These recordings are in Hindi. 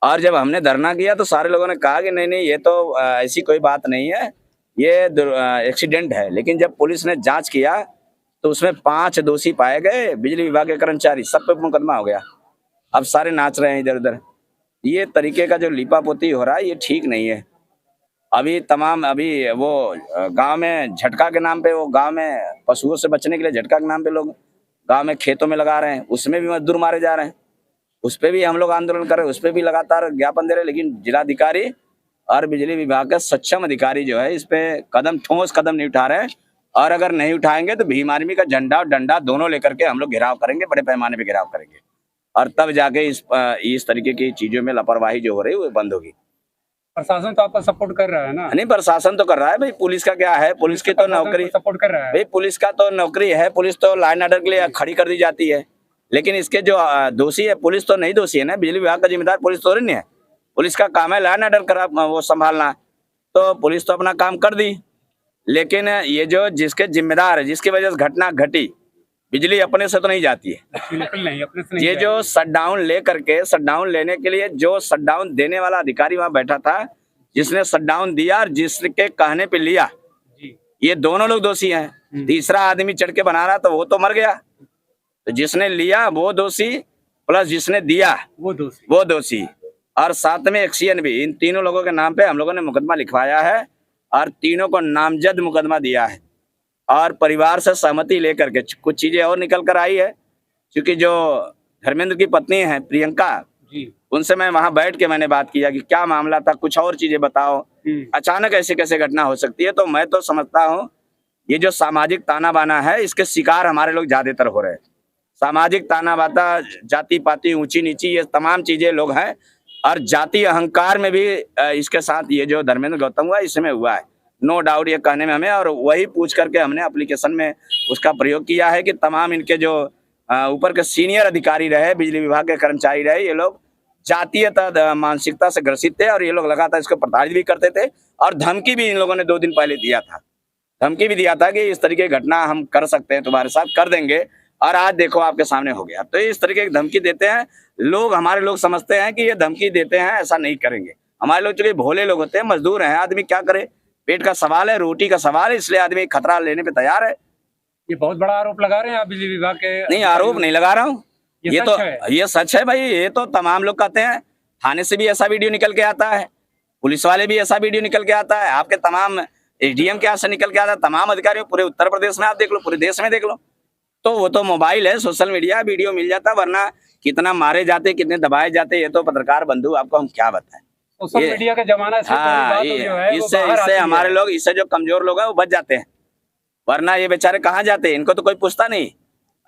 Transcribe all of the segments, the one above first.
और जब हमने धरना किया तो सारे लोगों ने कहा कि नहीं नहीं, ये तो ऐसी कोई बात नहीं है, ये एक्सीडेंट है। लेकिन जब पुलिस ने जांच किया तो उसमें 5 दोषी पाए गए, बिजली विभाग के कर्मचारी, सब पे मुकदमा हो गया। अब सारे नाच रहे हैं इधर उधर। ये तरीके का जो लीपापोती हो रहा है ये ठीक नहीं है। अभी वो गांव में झटका के नाम पे, वो गांव में पशुओं से बचने के लिए झटका के नाम पे लोग गांव में खेतों में लगा रहे हैं, उसमें भी मजदूर मारे जा रहे हैं। उस पे भी हम लोग आंदोलन कर रहे हैं, उस पे भी लगातार ज्ञापन दे रहे हैं। लेकिन जिलाधिकारी और बिजली विभाग का सक्षम अधिकारी जो है इस पे ठोस कदम नहीं उठा रहे हैं। और अगर नहीं उठाएंगे तो भीम आर्मी का झंडा और डंडा दोनों लेकर के हम लोग घेराव करेंगे, बड़े पैमाने पे घेराव करेंगे। और तब जाके इस तरीके की चीजों में लापरवाही जो हो रही है वो बंद होगी। प्रशासन तो आपका सपोर्ट कर रहा है ना? नहीं, प्रशासन तो कर रहा है भाई। पुलिस का क्या है, पुलिस की तो नौकरी सपोर्ट कर रहा है भाई, पुलिस का तो नौकरी है। पुलिस तो लॉ एंड ऑर्डर के लिए खड़ी कर दी जाती है। लेकिन इसके जो दोषी है, पुलिस तो नहीं दोषी है ना। बिजली विभाग का जिम्मेदार पुलिस तो नहीं है। पुलिस का काम है लॉ एंड ऑर्डर करा वो संभालना। तो पुलिस तो अपना काम कर दी, लेकिन ये जो जिसके जिम्मेदार है, जिसकी वजह से घटना घटी, बिजली अपने से तो नहीं जाती है। बिल्कुल नहीं, अपने से नहीं ये जो शटडाउन लेने के लिए जो शटडाउन देने वाला अधिकारी वहां बैठा था, जिसने शटडाउन दिया और जिसके कहने पे लिया, ये दोनों लोग दोषी हैं। तीसरा आदमी चढ़ के बना रहा तो वो तो मर गया। तो जिसने लिया वो दोषी, प्लस जिसने दिया वो दोषी, और साथ में एक्सीएन भी। इन तीनों लोगों के नाम पे हम लोगों ने मुकदमा लिखवाया है और तीनों को नामजद मुकदमा दिया है। और परिवार से सहमति लेकर के कुछ चीजें और निकल कर आई है, क्योंकि जो धर्मेंद्र की पत्नी है प्रियंका जी, उनसे मैं वहां बैठ के मैंने बात किया कि क्या मामला था, कुछ और चीजें बताओ, अचानक ऐसे कैसे घटना हो सकती है। तो मैं तो समझता हूँ ये जो सामाजिक ताना बाना है इसके शिकार हमारे लोग ज्यादातर हो रहे हैं। सामाजिक ताना बाना, जाति पाति, ऊंची नीची, ये तमाम चीजें लोग हैं। और जाति अहंकार में भी इसके साथ ये जो धर्मेंद्र गौतम हुआ इसमें हुआ है, नो डाउट ये कहने में हमें। और वही पूछ करके हमने एप्लीकेशन में उसका प्रयोग किया है कि तमाम इनके जो ऊपर के सीनियर अधिकारी रहे, बिजली विभाग के कर्मचारी रहे, ये लोग जातीयता मानसिकता से ग्रसित थे और ये लोग लगातार इसको प्रताड़ित भी करते थे। और धमकी भी इन लोगों ने 2 दिन पहले दिया था, धमकी भी दिया था कि इस तरीके की घटना हम कर सकते हैं, तुम्हारे साथ कर देंगे। और आज देखो आपके सामने हो गया। तो इस तरीके की धमकी देते हैं लोग। हमारे लोग समझते हैं कि ये धमकी देते हैं, ऐसा नहीं करेंगे। हमारे लोग चूंकि भोले लोग होते हैं, मजदूर हैं, आदमी क्या करे, पेट का सवाल है, रोटी का सवाल है, इसलिए आदमी खतरा लेने पे तैयार है। ये बहुत बड़ा आरोप लगा रहे हैं आप बिजली विभाग के? नहीं, आरोप नहीं लगा रहा हूँ, ये सच है भाई। ये तो तमाम लोग कहते हैं। थाने से भी ऐसा वीडियो निकल के आता है, पुलिस वाले भी ऐसा वीडियो निकल के आता है, आपके तमाम एसडीएम के यहाँ से निकल के आता है, तमाम अधिकारियों, पूरे उत्तर प्रदेश में आप देख लो, पूरे देश में देख लो। तो वो तो मोबाइल है, सोशल मीडिया, वीडियो मिल जाता। वरना कितना मारे जाते, कितने दबाए जाते, ये तो पत्रकार बंधु आपको हम क्या बताएं। सोशल मीडिया का जमाना है। हाँ, इससे हमारे लोग, इससे जो कमजोर लोग हैं वो बच जाते हैं। वरना ये बेचारे कहाँ जाते हैं, इनको तो कोई पूछता नहीं।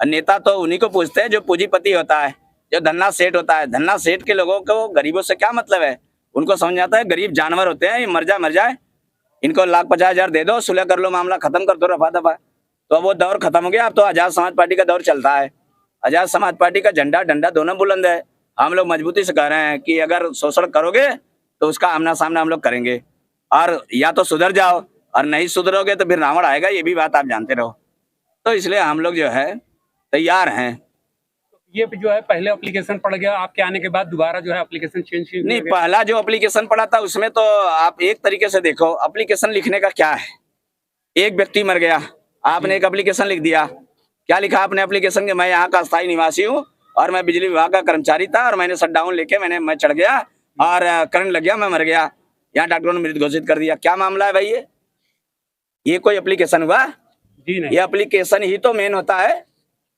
नेता तो उन्हीं को पूछते हैं जो पूंजीपति होता है, जो धन्ना सेठ होता है। धन्ना सेठ के लोगों को गरीबों से क्या मतलब है, उनको समझ आता है गरीब जानवर होते हैं, ये मर जाए, इनको 1,50,000 दे दो, सुलह कर लो, मामला खत्म कर दो, रफा दफा। तो वो दौर खत्म हो गया। अब तो आजाद समाज पार्टी का दौर चलता है। आजाद समाज पार्टी का झंडा डंडा दोनों बुलंद है। हम लोग मजबूती से कह रहे हैं कि अगर शोषण करोगे तो उसका आमना सामना हम लोग करेंगे। और या तो सुधर जाओ, और नहीं सुधरोगे तो फिर रावण आएगा, ये भी बात आप जानते रहो। तो इसलिए हम लोग जो है तैयार हैं। ये जो है पहले एप्लीकेशन पड़ गया, आपके आने के बाद दोबारा जो है एप्लीकेशन चेंज नहीं, पहला जो एप्लीकेशन पड़ा था उसमें तो आप एक तरीके से देखो, एप्लीकेशन लिखने का क्या है। एक व्यक्ति मर गया, आपने एक एप्लीकेशन लिख दिया। क्या लिखा आपने एप्लीकेशन के, मैं यहाँ का स्थायी निवासी हूँ और मैं बिजली विभाग का कर्मचारी था और मैंने शटडाउन लेके मैं चढ़ गया और करंट लग गया, मैं मर गया, यहाँ डॉक्टरों ने मृत घोषित कर दिया। क्या मामला है भाई? ये कोई एप्लीकेशन हुआ? जी नहीं। ये एप्लीकेशन ही तो मेन होता है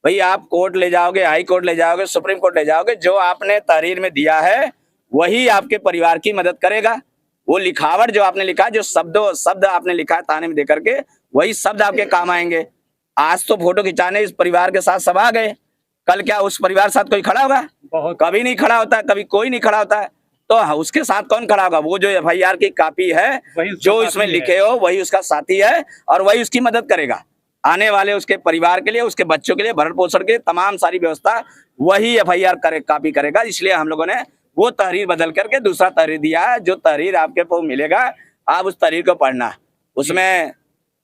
भाई। आप कोर्ट ले जाओगे, हाई कोर्ट ले जाओगे, सुप्रीम कोर्ट ले जाओगे, जो आपने तहरीर में दिया है वही आपके परिवार की मदद करेगा। वो लिखावट जो आपने लिखा, जो शब्द आपने लिखा है थाने में दे करके, वही शब्द आपके काम आएंगे। आज तो फोटो खिंचाने इस परिवार के साथ सब आ गए, कल क्या उस परिवार के साथ कोई खड़ा होगा? कभी नहीं खड़ा होता, कभी कोई नहीं खड़ा होता है। तो उसके साथ कौन खड़ा होगा? वो जो एफआईआर की कॉपी है, जो इसमें लिखे हो, वही उसका साथी है और वही उसकी मदद करेगा। आने वाले उसके परिवार के लिए, उसके बच्चों के लिए, भरण पोषण के लिए तमाम सारी व्यवस्था वही एफआईआर कॉपी करेगा। इसलिए हम लोगों ने वो तहरीर बदल करके दूसरा तहरीर दिया है। जो तहरीर आपके को मिलेगा, आप उस तहरीर को पढ़ना। उसमें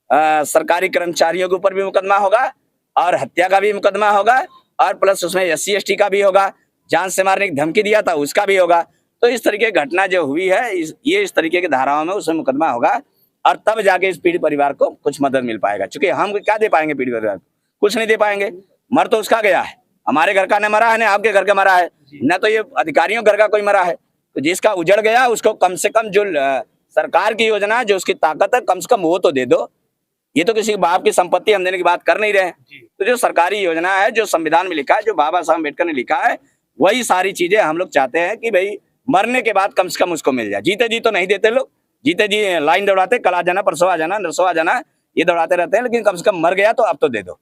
सरकारी कर्मचारियों के ऊपर भी मुकदमा होगा और हत्या का भी मुकदमा होगा और प्लस उसमें SC ST का भी होगा, जान से मारने की धमकी दिया था उसका भी होगा। तो इस तरीके की घटना जो हुई है, ये इस तरीके की धाराओं में उसमें मुकदमा होगा और तब जाके इस पीड़ित परिवार को कुछ मदद मिल पाएगा। क्योंकि हम क्या दे पाएंगे पीड़ित परिवार को? कुछ नहीं दे पाएंगे। मर तो उसका गया है, हमारे घर का न मरा है, न आपके घर का मरा है, न तो ये अधिकारियों घर का कोई मरा है। तो जिसका उजड़ गया उसको कम से कम जो सरकार की योजना जो उसकी ताकत है कम से कम वो तो दे दो। ये तो किसी बाप की संपत्ति हम देने की बात कर नहीं रहे हैं। तो जो सरकारी योजना है, जो संविधान में लिखा है, जो बाबा साहब अम्बेडकर ने लिखा है, वही सारी चीजें हम लोग चाहते हैं कि भाई मरने के बाद कम से कम उसको मिल जाए। जीते जी तो नहीं देते लोग, जीते जी लाइन दौड़ाते, कल आ जाना, परसों आ जाना, नरसों आ जाना, ये दौड़ाते रहते हैं, लेकिन कम से कम मर गया तो अब तो दे दो।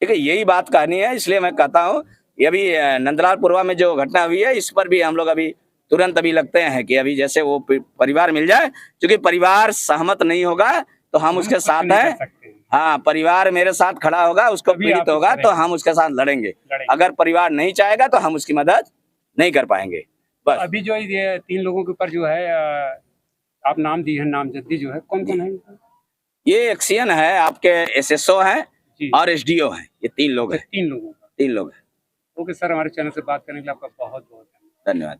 ठीक है, यही बात कहनी है। इसलिए मैं कहता हूँ ये अभी नंदलाल पुरवा में जो घटना हुई है, इस पर भी हम लोग अभी तुरंत अभी लगते हैं कि अभी जैसे वो परिवार मिल जाए, क्योंकि परिवार सहमत नहीं होगा तो हम उसके साथ हैं। हाँ, परिवार मेरे साथ खड़ा होगा, उसको पीड़ित होगा तो हम उसके साथ लड़ेंगे। अगर परिवार नहीं चाहेगा तो हम उसकी मदद नहीं कर पाएंगे। बस अभी जो ये 3 लोगों के ऊपर जो है आप नाम दी है, नामजदगी जो है, कौन कौन है? ये एक्सीएन है, आपके एसएसओ है और एसडीओ है, ये 3 लोग हैं। 3 लोगों का। 3 लोग हैं। ओके सर, हमारे चैनल से बात करने के लिए आपका बहुत बहुत धन्यवाद।